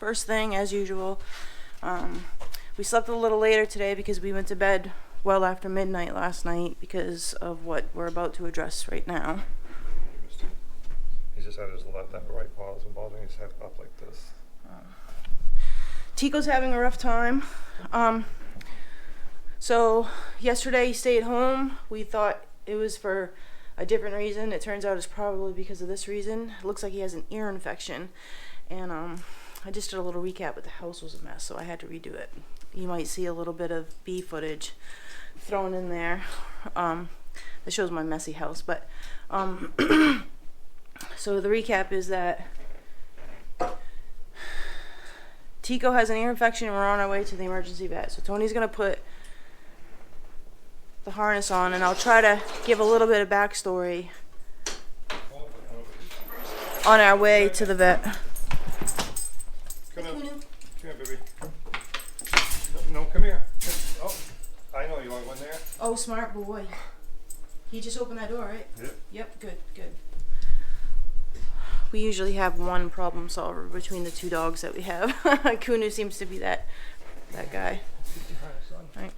first thing as usual. We slept a little later today because we went to bed well after midnight last night because of what we're about to address right now. He just had his left and right paws and bothering his head up like this. Teeko's having a rough time. So yesterday he stayed home. We thought it was for a different reason. It turns out it's probably because of this reason. It looks like he has an ear infection. And I just did a little recap, but the house was a mess, so I had to redo it. You might see a little bit of B footage thrown in there. That shows my messy house. But so the recap is that Teeko has an ear infection and we're on our way to the emergency vet. So Tony's going to put the harness on, and I'll try to give a little bit of backstory on our way to the vet. Come here, baby. No, come here. Oh, I know you want one there. Oh, smart boy. He just opened that door, right? Yep. Yep, good. We usually have one problem solver between the two dogs that we have. Kunu seems to be that guy. Right.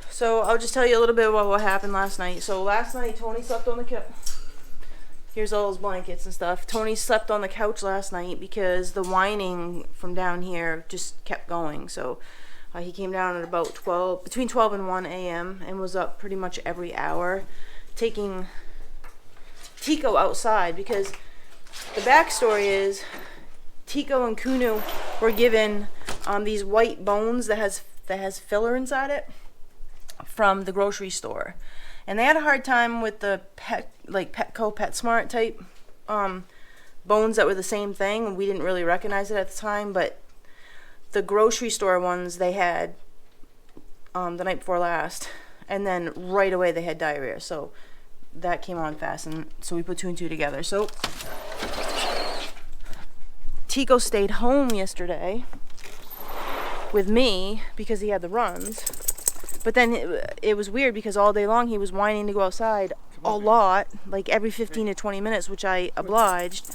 So I'll just tell you a little bit about what happened last night. So last night Tony slept on the couch. Here's all his blankets and stuff. Tony slept on the couch last night because the whining from down here just kept going. So he came down at about between 12 and 1 a.m. and was up pretty much every hour, taking Teeko outside because the backstory is Teeko and Kunu were given these white bones that has filler inside it from the grocery store. And they had a hard time with the Petco, PetSmart type bones that were the same thing. And we didn't really recognize it at the time, but the grocery store ones they had the night before last, and then right away they had diarrhea. So that came on fast, and so we put 2 and 2 together. So Teeko stayed home yesterday with me because he had the runs. But then it was weird because all day long he was whining to go outside a lot, like every 15 to 20 minutes, which I obliged.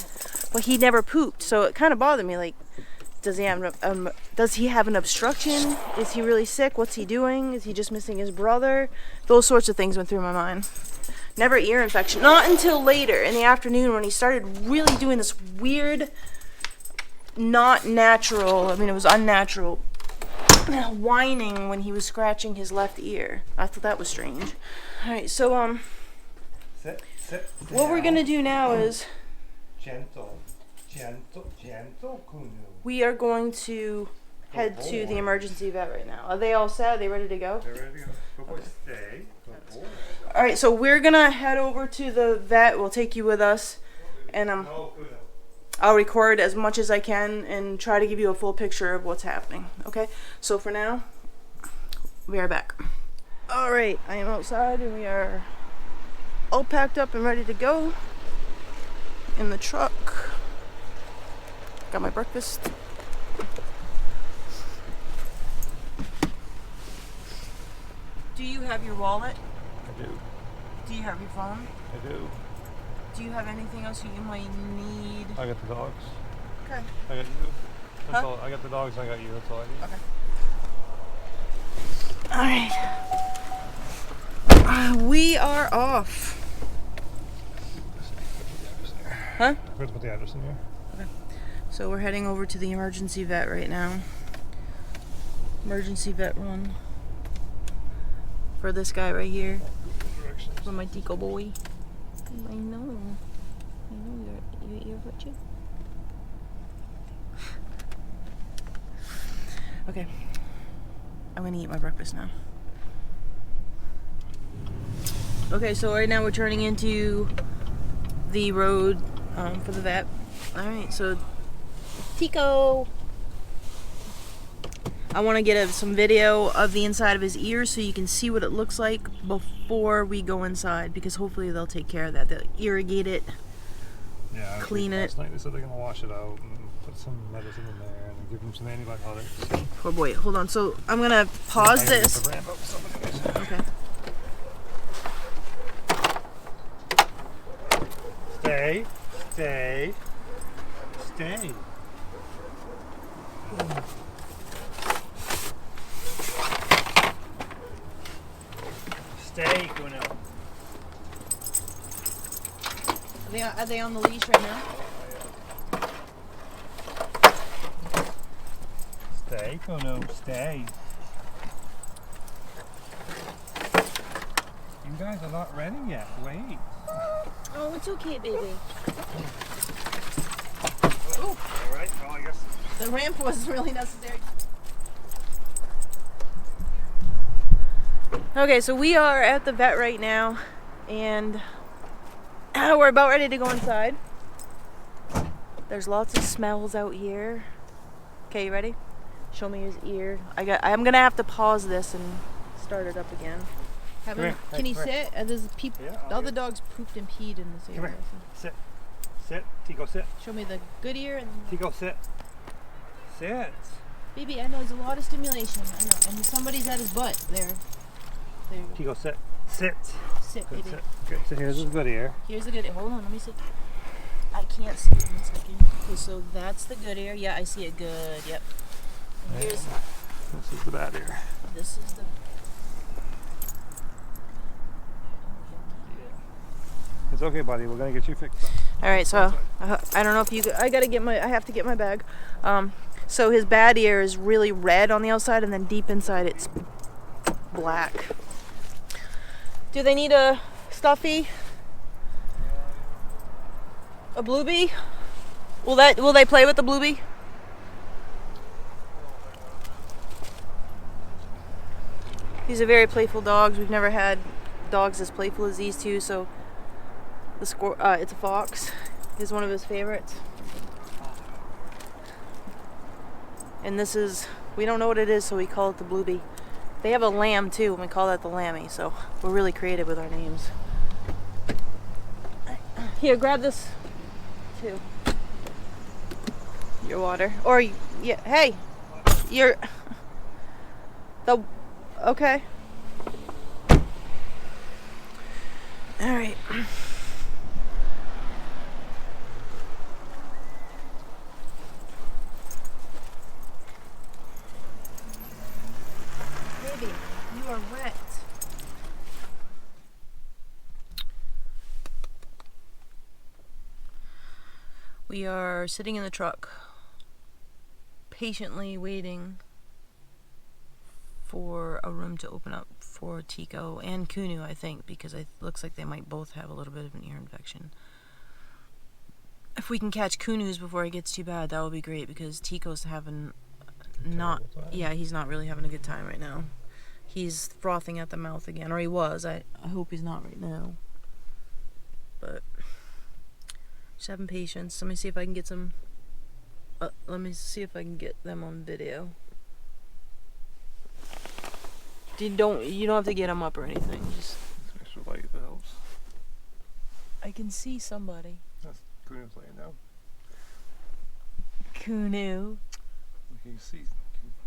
But he never pooped, so it kind of bothered me. Like, does he have an obstruction? Is he really sick? What's he doing? Is he just missing his brother? Those sorts of things went through my mind. Never ear infection. Not until later in the afternoon when he started really doing this weird, not natural, it was unnatural, whining when he was scratching his left ear. I thought that was strange. Alright, so Sit what we're gonna do now is gentle, Kunu. we are going to head to the emergency vet right now. Are they all set? Are they ready to go? They're ready to go. Good boy, stay. Good boy. Alright, so we're gonna head over to the vet. We'll take you with us, and I'll record as much as I can and try to give you a full picture of what's happening. Okay? So for now, we are back. Alright, I am outside and we are all packed up and ready to go in the truck. Got my breakfast. Do you have your wallet? I do. Do you have your phone? I do. Do you have anything else that you might need? I got the dogs. Okay. I got you. That's Huh? all. I got the dogs and I got you. That's all I need. Alright. We are off. Huh? We're going to put the address in here. Okay. So we're heading over to the emergency vet right now. Emergency vet run. For this guy right here. For my Teeko boy. I know your ear hurt you. Okay, I'm gonna eat my breakfast now. Okay, so right now we're turning into the road for the vet. All right, so Teeko. I want to get some video of the inside of his ears so you can see what it looks like before we go inside, because hopefully they'll take care of that. They'll irrigate it, clean it. Last night they said they're going to wash it out and put some medicine in there and give him some antibiotics. Oh boy, hold on. So I'm going to pause this. Okay. Stay. Stay, Kunu. Are they on the leash right now? Stay, Kunu, stay. You guys are not ready yet. Wait. Oh, it's okay, baby. All right. Well, I guess. The ramp wasn't really necessary. Okay, so we are at the vet right now, and we're about ready to go inside. There's lots of smells out here. Okay, you ready? Show me his ear. I'm gonna have to pause this and start it up again. Can he sit? There's people. Yeah, all the dogs pooped and peed in this area. Sit. Sit. Teeko, sit. Show me the good ear and. Teeko, sit. Sit. Baby, I know there's a lot of stimulation. I know, and somebody's at his butt there. There you go. Teeko, sit. Sit. Sit, Good, baby. sit. Good. So here's his good ear. Here's the good ear. Hold on, let me see. I can't see it. 1 second. Okay, so that's the good ear. Yeah, I see it good. Yep. And here's. This is the bad ear. This is the. It's okay, buddy. We're gonna get you fixed up. All right, so I don't know if you. I have to get my bag. So his bad ear is really red on the outside, and then deep inside it's black. Do they need a stuffy? A bluebie? Will they play with the bluebie? These are very playful dogs. We've never had dogs as playful as these two. So it's a fox. Is one of his favorites. And this is, we don't know what it is, so we call it the bluebie. They have a lamb too, and we call that the lammy. So we're really creative with our names. Here, grab this too. Your water. Or, yeah, hey, okay. All right. Baby, you are wet. We are sitting in the truck, patiently waiting for a room to open up for Teeko and Kunu, I think, because it looks like they might both have a little bit of an ear infection. If we can catch Kunu's before it gets too bad, that would be great, because Teeko's having he's not really having a good time right now. He's frothing at the mouth again, or he was. I hope he's not right now. But just having patience. Let me see if I can get some. Let me see if I can get them on video. You don't have to get them up or anything. Just. Extra light that helps. I can see somebody. That's Kunu's laying down. Kunu. You can see.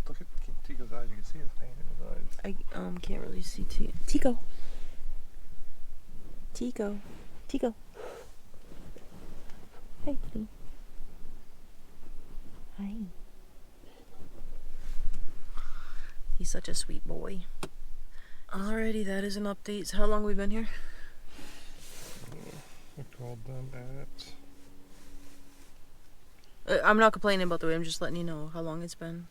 Look at Teeko's eyes. You can see his pain in his eyes. I can't really see Teeko. Teeko. Hey, buddy. Hi. He's such a sweet boy. Alrighty, that is an update. How long have we been here? I called them at... I'm not complaining about the way. I'm just letting you know how long it's been.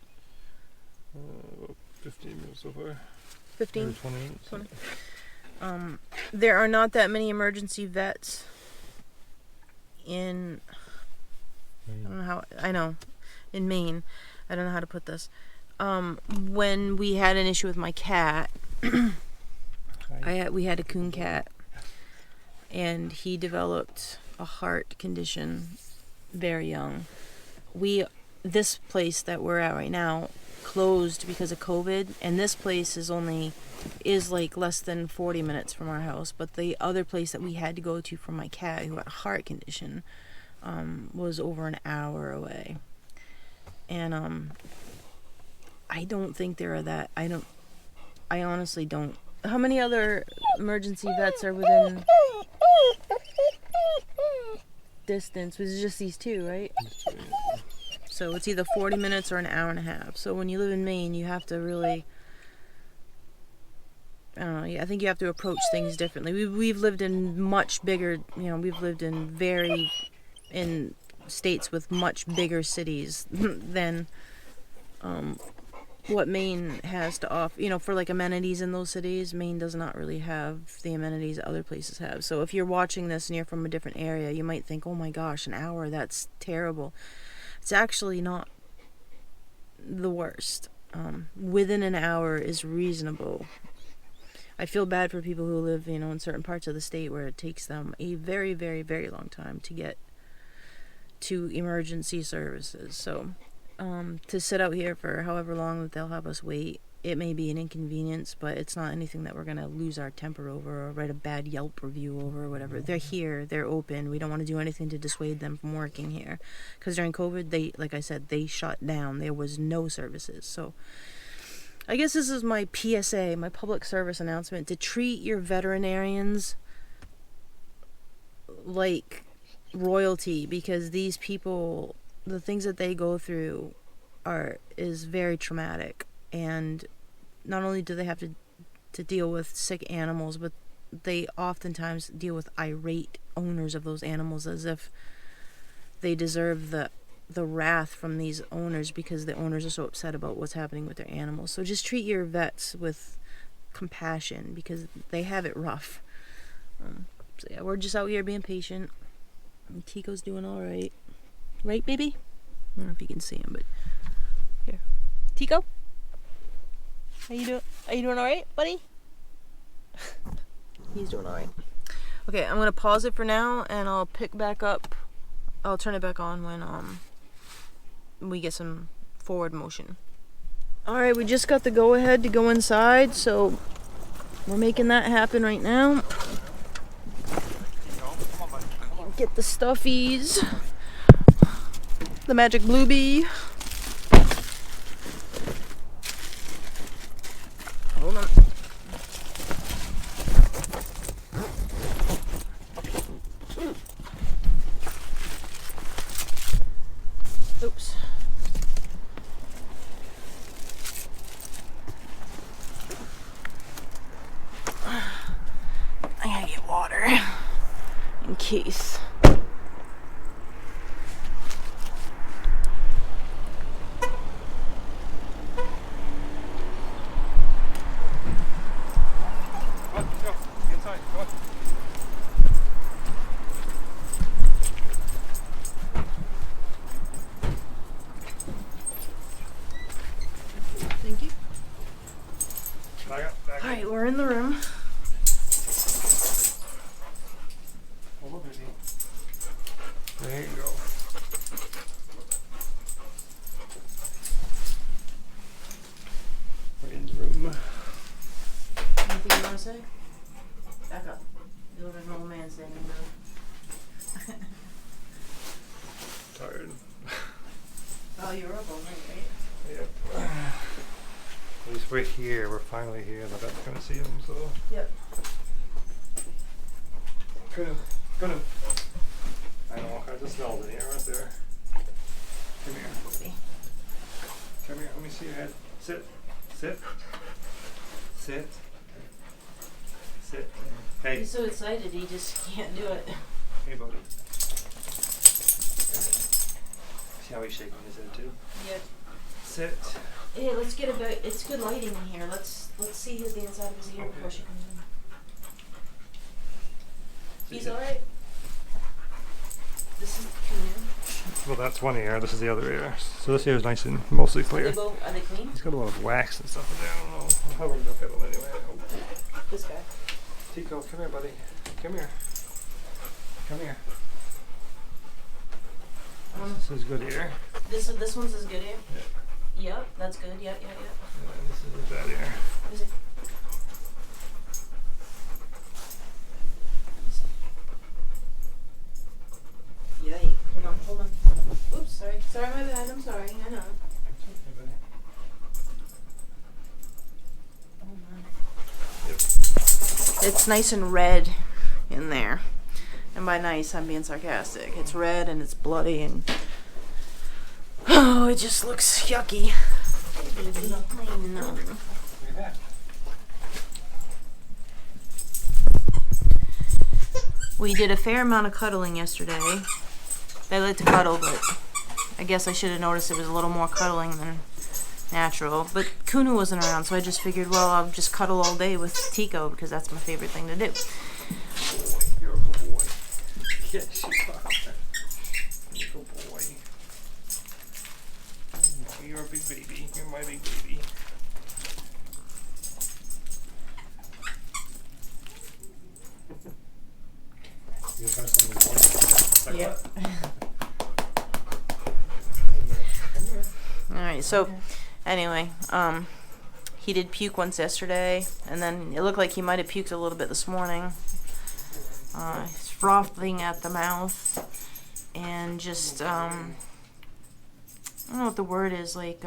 About 15 minutes so far. 15? 20 minutes. 20. There are not that many emergency vets in... in Maine. I don't know how to put this. When we had an issue with my cat, we had a coon cat, and he developed a heart condition very young. This place that we're at right now closed because of COVID, and this place is like less than 40 minutes from our house, but the other place that we had to go to for my cat who had a heart condition was over an hour away. And I don't think there are that. I honestly don't. How many other emergency vets are within distance? Was it just these two, right? So it's either 40 minutes or an hour and a half. So when you live in Maine, you have to really... I think you have to approach things differently. We've lived in much bigger, we've lived in states with much bigger cities than what Maine has to offer. For like amenities in those cities, Maine does not really have the amenities other places have. So if you're watching this and you're from a different area, you might think, oh my gosh, an hour, that's terrible. It's actually not the worst. Within an hour is reasonable. I feel bad for people who live, in certain parts of the state where it takes them a very, very, very long time to get to emergency services. So, to sit out here for however long that they'll have us wait, it may be an inconvenience, but it's not anything that we're going to lose our temper over or write a bad Yelp review over or whatever. They're here, they're open. We don't want to do anything to dissuade them from working here. Because during COVID, like I said, they shut down. There was no services. So, I guess this is my PSA, my public service announcement, to treat your veterinarians like royalty, because these people, the things that they go through is very traumatic. And not only do they have to deal with sick animals, but they oftentimes deal with irate owners of those animals, as if they deserve the wrath from these owners because the owners are so upset about what's happening with their animals. So just treat your vets with compassion, because they have it rough. So yeah, we're just out here being patient. And Teeko's doing all right. Right, baby? I don't know if you can see him, but here. Teeko? How you doing? Are you doing all right, buddy? He's doing all right. Okay, I'm gonna pause it for now, and I'll pick back up. I'll turn it back on when we get some forward motion. Alright, we just got the go ahead to go inside, so we're making that happen right now. Get the stuffies. The magic blue bee. Hold on. Oops. I gotta get water in case. Thank you. Alright, we're in the room. There you go. We're in the room. Anything you want to say? Back up. You look like an old man standing there. Tired. Oh, you're up all night, right? Yep. At least we're here. We're finally here. The vet's gonna see him, so. Yep. Kunu. I know all kinds of smells in here, aren't there? Come here. Come here. Let me see your head. Sit. Sit. Sit. Sit. Hey. He's so excited, he just can't do it. Hey, buddy. See how he's shaking his head too? Yep. Sit. Hey, let's get it's good lighting in here. Let's see the inside of his ear before she comes in. He's alright. This is Kunu. Well, that's one ear. This is the other ear. So this ear is nice and mostly clear. Are they clean? He's got a lot of wax and stuff in there. I don't know. I'll have him look at him anyway. This guy. Teeko, come here, buddy. Come here. Come here. This is good ear. This one's as good ear? Yeah. Yep, that's good. Yeah. Yeah, this is a bad ear. What is it? Yay. Hold on. Oops, sorry. Sorry, my bad. I'm sorry. I know. Oh my. Yep. It's nice and red in there. And by nice, I'm being sarcastic. It's red and it's bloody and oh, it just looks yucky. Look at that. We did a fair amount of cuddling yesterday. They like to cuddle, but I guess I should have noticed it was a little more cuddling than natural. But Kunu wasn't around, so I just figured, well, I'll just cuddle all day with Teeko because that's my favorite thing to do. Boy, you're a good boy. Yes, you are. You're a good boy. Oh, you're a big baby. You're my big baby. You try something more? Yep. Alright, so anyway, he did puke once yesterday, and then it looked like he might have puked a little bit this morning. He's frothing at the mouth, and just, I don't know what the word is, like,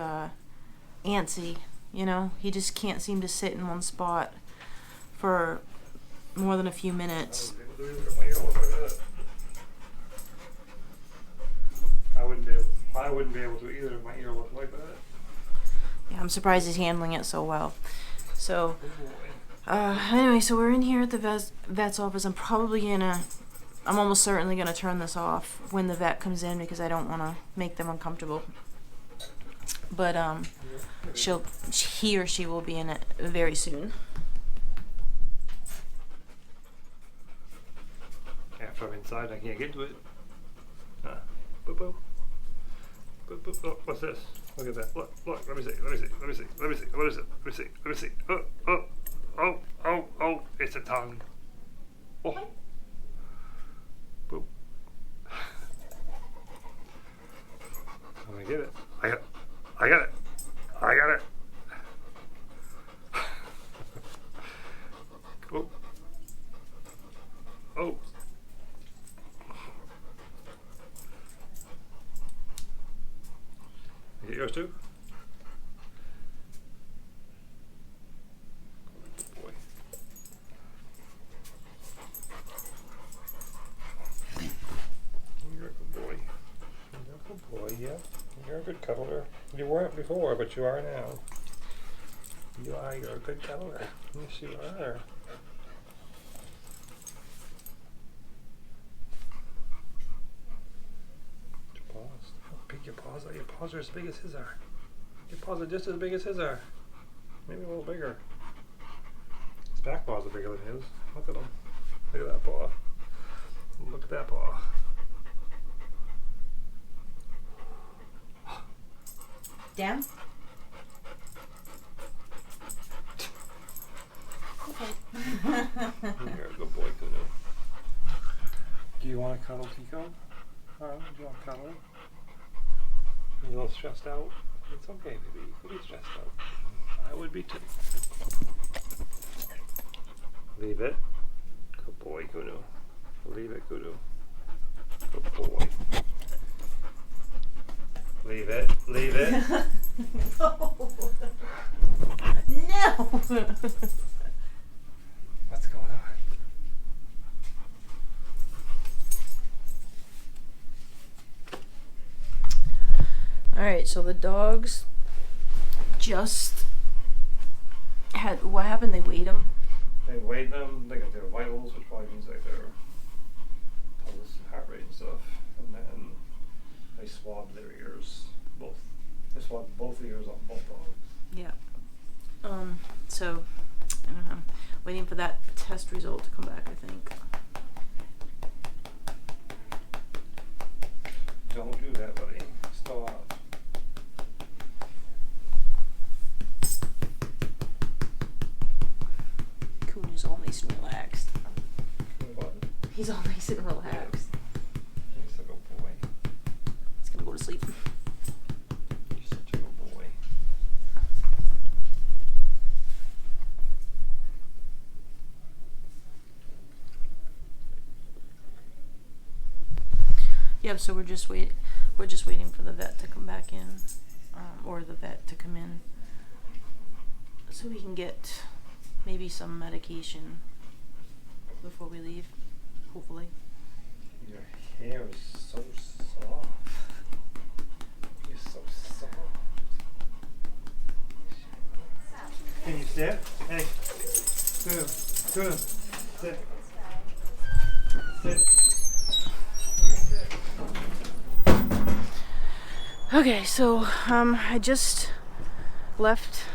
antsy, you know? He just can't seem to sit in one spot for more than a few minutes. I wouldn't be able to either if my ear looked like that. Yeah, I'm surprised he's handling it so well. So, anyway, so we're in here at the vet's office. I'm almost certainly gonna turn this off when the vet comes in because I don't want to make them uncomfortable. But he or she will be in it very soon. After I'm inside, I can't get to it. Boo boo. Oh, what's this? Look at that. Look, let me see. What is it? Let me see. Oh, it's a tongue. Oh. Boop. I'm gonna get it. I got it. Oh. You get yours too? Good boy. You're a good boy. You're a good boy, yeah. You're a good cuddler. You weren't before, but you are now. You are. You're a good cuddler. Yes, you are. Pick your paws out. Your paws are as big as his are. Your paws are just as big as his are. Maybe a little bigger. His back paws are bigger than his. Look at him. Look at that paw. Look at that paw. Down? Okay. You're a good boy, Kunu. Do you want to cuddle Teeko? Do you want to cuddle? You're a little stressed out? It's okay, baby. You can be stressed out. I would be too. Leave it. Good boy, Kunu. Leave it, Kunu. Good boy. Leave it. Leave it. No. No. What's going on? Alright, so the dogs just had, what happened? They weighed them? They weighed them, they got their vitals, which probably means like their pulse and heart rate and stuff, and then they swabbed their ears, both. They swabbed both ears on both dogs. Yeah. So, I don't know. Waiting for that test result to come back, I think. Don't do that, buddy. Stop. Kunu's all nice and relaxed. What? He's all nice and relaxed. He's a good boy. He's gonna go to sleep. He's such a good boy. Yeah, so we're just waiting for the vet to come back in, or the vet to come in, so we can get maybe some medication before we leave, hopefully. Your hair is so soft. You're so soft. Can you sit? Hey, Kunu, sit. Sit. Okay, so I just left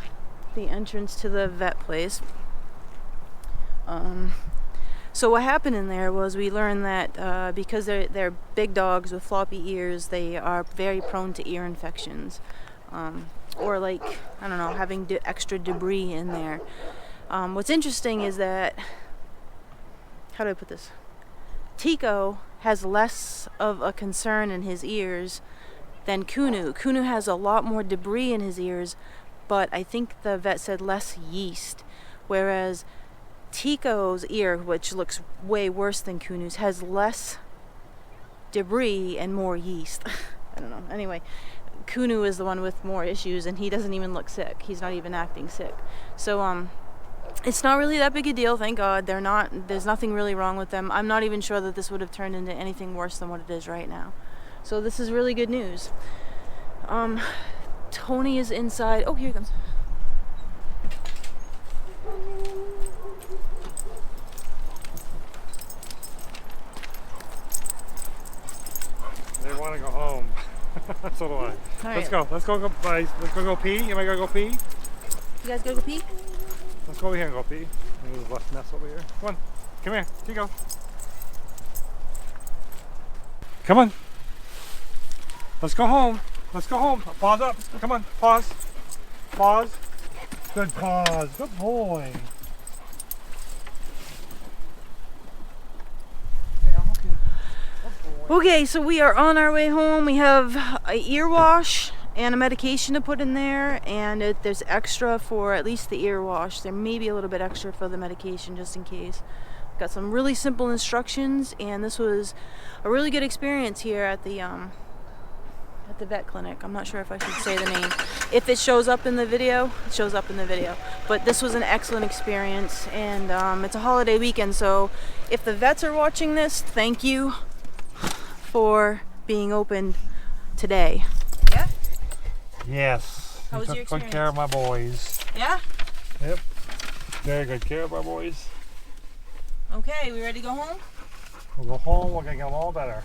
the entrance to the vet place. So what happened in there was we learned that because they're big dogs with floppy ears, they are very prone to ear infections, or like, I don't know, having extra debris in there. What's interesting is that, how do I put this? Teeko has less of a concern in his ears than Kunu. Kunu has a lot more debris in his ears, but I think the vet said less yeast, whereas Teeko's ear, which looks way worse than Kunu's, has less debris and more yeast. I don't know. Anyway, Kunu is the one with more issues, and he doesn't even look sick. He's not even acting sick. So it's not really that big a deal, thank God. There's nothing really wrong with them. I'm not even sure that this would have turned into anything worse than what it is right now. So this is really good news. Tony is inside. Oh, here he comes. They want to go home. So do I. Let's right. go. Let's go go pee. Am I gonna go pee? You guys gotta go pee? Let's go over here and go pee. There's less mess over here. Come on. Come here. Here you go. Come on. Let's go home. Let's go home. Pause up. Come on. Pause. Pause. Good pause. Good boy. Okay, so we are on our way home. We have an ear wash and a medication to put in there, and there's extra for at least the ear wash. There may be a little bit extra for the medication just in case. Got some really simple instructions, and this was a really good experience here at the vet clinic. I'm not sure if I should say the name. If it shows up in the video, it shows up in the video. But this was an excellent experience, and it's a holiday weekend, so if the vets are watching this, thank you for being open today. Yeah? Yes. How was your Took good experience? care of my boys. Yeah? Yep. Very good care of our boys. Okay, we ready to go home? We'll go home. We're gonna get all better.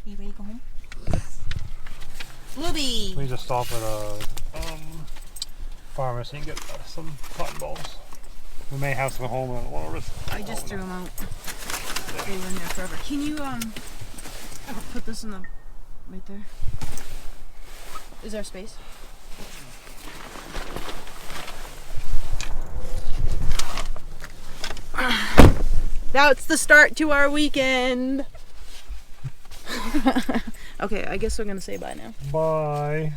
You ready to go home? Blueby! We just stop at a pharmacy and get some cotton balls. We may have some at home. I don't want to risk. I just threw them out. They were in there forever. Can you put this in the right there? Is there space? That's the start to our weekend. Okay, I guess we're gonna say bye now. Bye.